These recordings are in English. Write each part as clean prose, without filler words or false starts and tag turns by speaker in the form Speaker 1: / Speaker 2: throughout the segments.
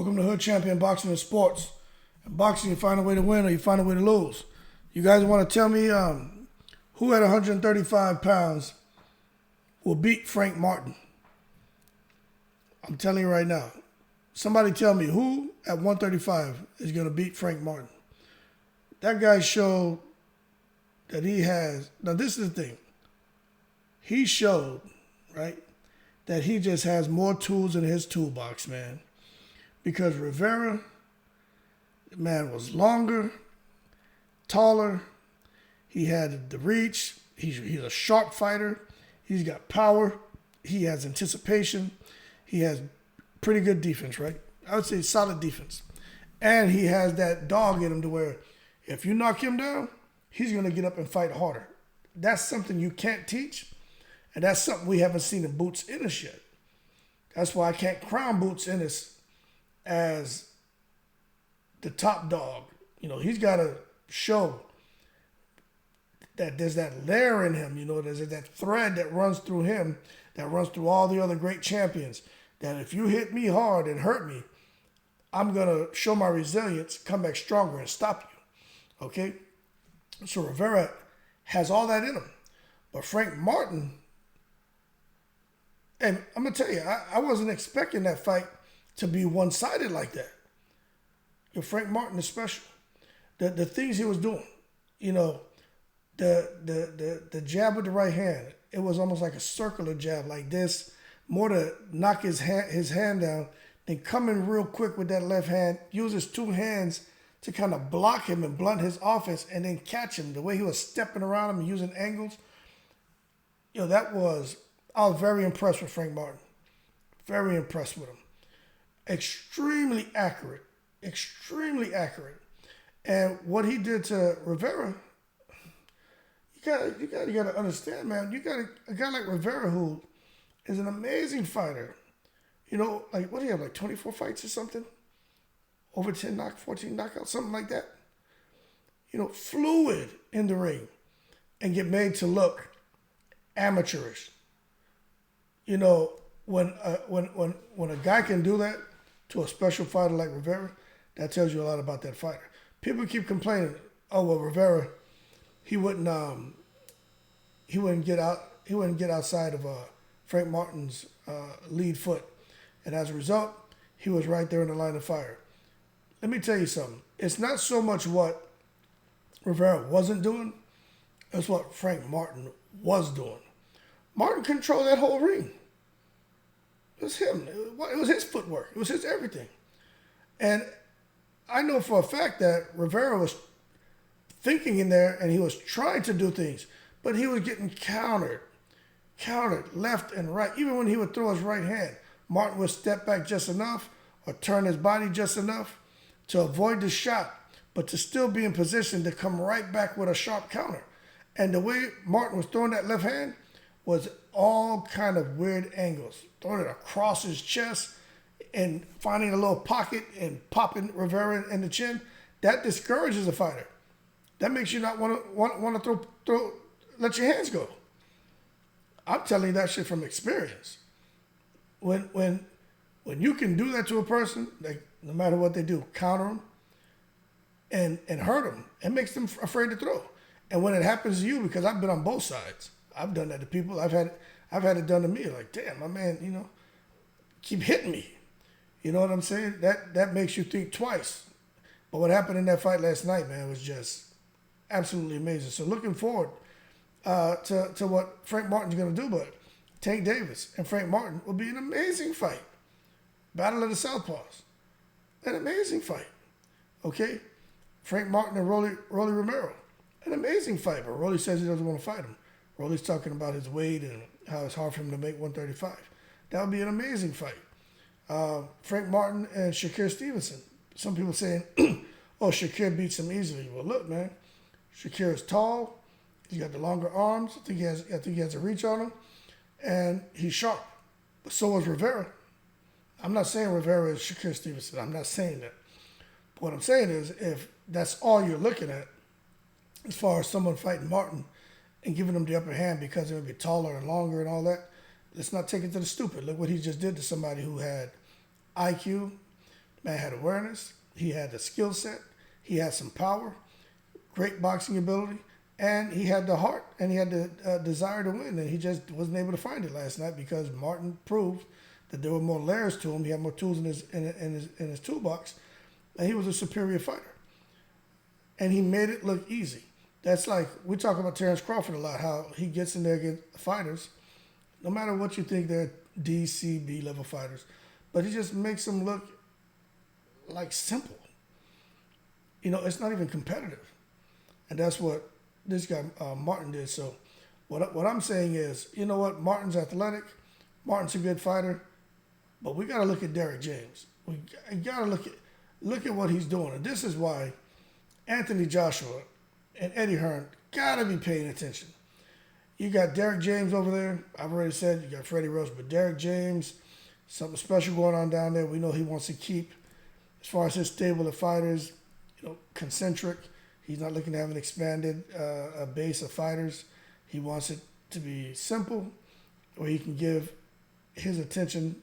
Speaker 1: Welcome to Hood Champion Boxing and Sports. In boxing, you find a way to win or you find a way to lose. You guys want to tell me who at 135 pounds will beat Frank Martin? I'm telling you right now. Somebody tell me who at 135 is going to beat Frank Martin. That guy showed that he has... Now, this is the thing. He showed, right, that he just has more tools in his toolbox, man. Because Rivera, man, was longer, taller. He had the reach. He's a sharp fighter. He's got power. He has anticipation. He has pretty good defense, right? I would say solid defense. And he has that dog in him to where if you knock him down, he's going to get up and fight harder. That's something you can't teach. And that's something we haven't seen in Boots Ennis yet. That's why I can't crown Boots Ennis as the top dog. You know, he's got to show that there's that layer in him, you know, there's that thread that runs through him, that runs through all the other great champions, that if you hit me hard and hurt me, I'm going to show my resilience, come back stronger and stop you, okay? So Rivera has all that in him. But Frank Martin, and I'm going to tell you, I wasn't expecting that fight to be one-sided like that. You know, Frank Martin is special. The things he was doing, you know, the jab with the right hand, it was almost like a circular jab like this, more to knock his hand down, then come in real quick with that left hand, use his two hands to kind of block him and blunt his offense and then catch him. The way he was stepping around him and using angles, you know, I was very impressed with Frank Martin. Very impressed with him. Extremely accurate. Extremely accurate. And what he did to Rivera, you gotta understand, man. You got a guy like Rivera who is an amazing fighter. You know, like what do you have, like 24 fights or something? Over 14 knockouts, something like that. You know, fluid in the ring and get made to look amateurish. You know, when a guy can do that to a special fighter like Rivera, that tells you a lot about that fighter. People keep complaining, oh well, Rivera, he wouldn't get outside of Frank Martin's lead foot, and as a result, he was right there in the line of fire. Let me tell you something. It's not so much what Rivera wasn't doing, it's what Frank Martin was doing. Martin controlled that whole ring. It was him. It was his footwork. It was his everything. And I know for a fact that Rivera was thinking in there and he was trying to do things, but he was getting countered left and right. Even when he would throw his right hand, Martin would step back just enough or turn his body just enough to avoid the shot, but to still be in position to come right back with a sharp counter. And the way Martin was throwing that left hand was all kind of weird angles. Throwing it across his chest and finding a little pocket and popping Rivera in the chin. That discourages a fighter. That makes you not want to let your hands go. I'm telling you that shit from experience. When you can do that to a person, like no matter what they do, counter them and hurt them, it makes them afraid to throw. And when it happens to you, because I've been on both sides, I've done that to people. I've had it done to me. Like, damn, my man, you know, keep hitting me. You know what I'm saying? That makes you think twice. But what happened in that fight last night, man, was just absolutely amazing. So looking forward to what Frank Martin's going to do. But Tank Davis and Frank Martin will be an amazing fight. Battle of the Southpaws. An amazing fight. Okay? Frank Martin and Rolly Romero. An amazing fight. But Rolly says he doesn't want to fight him. Rolly's talking about his weight and how it's hard for him to make 135. That would be an amazing fight. Frank Martin and Shakur Stevenson. Some people saying, oh, Shakur beats him easily. Well, look, man. Shakur is tall. He's got the longer arms. I think he has a reach on him. And he's sharp. But so is Rivera. I'm not saying Rivera is Shakur Stevenson. I'm not saying that. But what I'm saying is if that's all you're looking at as far as someone fighting Martin and giving him the upper hand because they're going to be taller and longer and all that, let's not take it to the stupid. Look what he just did to somebody who had IQ, Man had awareness. He had the skill set. He had some power, great boxing ability, and he had the heart and he had the desire to win. And he just wasn't able to find it last night because Martin proved that there were more layers to him. He had more tools in his toolbox, and he was a superior fighter. And he made it look easy. That's like, we talk about Terrence Crawford a lot, how he gets in there against fighters, no matter what you think they're D, C, B level fighters, but he just makes them look like simple. You know, it's not even competitive. And that's what this guy, Martin, did. So what I'm saying is, you know what, Martin's athletic, Martin's a good fighter, but we got to look at Derrick James. We got to look at what he's doing. And this is why Anthony Joshua and Eddie Hearn got to be paying attention. You got Derrick James over there. I've already said you got Freddie Roach, but Derrick James, something special going on down there. We know he wants to keep, as far as his stable of fighters, you know, concentric. He's not looking to have an expanded a base of fighters. He wants it to be simple, where he can give his attention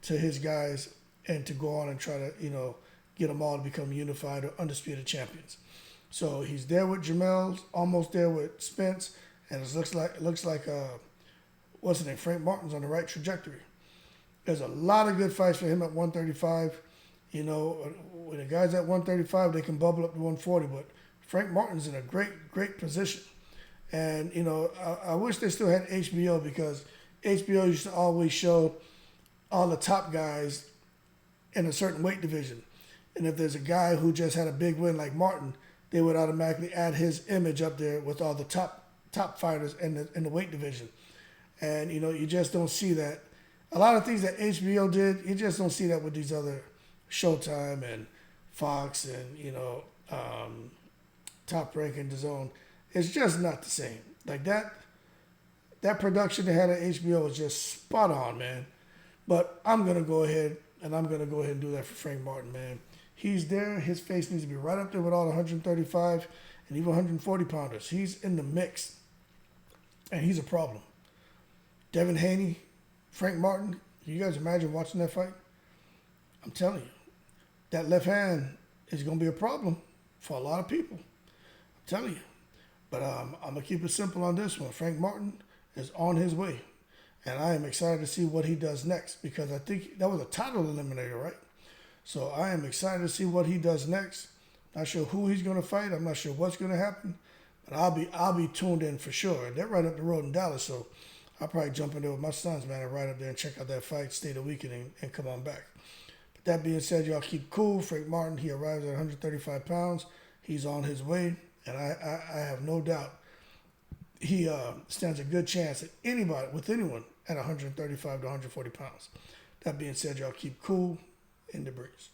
Speaker 1: to his guys and to go on and try to, you know, get them all to become unified or undisputed champions. So he's there with Jamel, almost there with Spence, and it looks like what's his name, Frank Martin's on the right trajectory. There's a lot of good fights for him at 135. You know, when the guys at 135, they can bubble up to 140, but Frank Martin's in a great position. And, you know, I wish they still had HBO, because HBO used to always show all the top guys in a certain weight division. And if there's a guy who just had a big win like Martin, they would automatically add his image up there with all the top fighters in the weight division. And, you know, you just don't see that. A lot of things that HBO did, you just don't see that with these other Showtime and Fox and, you know, Top Rank and DAZN. It's just not the same. Like that production they had at HBO was just spot on, man. But I'm going to go ahead and do that for Frank Martin, man. He's there. His face needs to be right up there with all the 135 and even 140 pounders. He's in the mix, and he's a problem. Devin Haney, Frank Martin, can you guys imagine watching that fight? I'm telling you, that left hand is going to be a problem for a lot of people. I'm telling you. But I'm going to keep it simple on this one. Frank Martin is on his way, and I am excited to see what he does next, because I think that was a title eliminator, right? So I am excited to see what he does next. Not sure who he's going to fight. I'm not sure what's going to happen, but I'll be tuned in for sure. They're right up the road in Dallas, so I'll probably jump in there with my sons, man, and right up there and check out that fight, stay the weekend, and come on back. But that being said, y'all keep cool. Frank Martin, he arrives at 135 pounds. He's on his way, and I have no doubt he stands a good chance at anyone at 135 to 140 pounds. That being said, y'all keep cool in the breeze.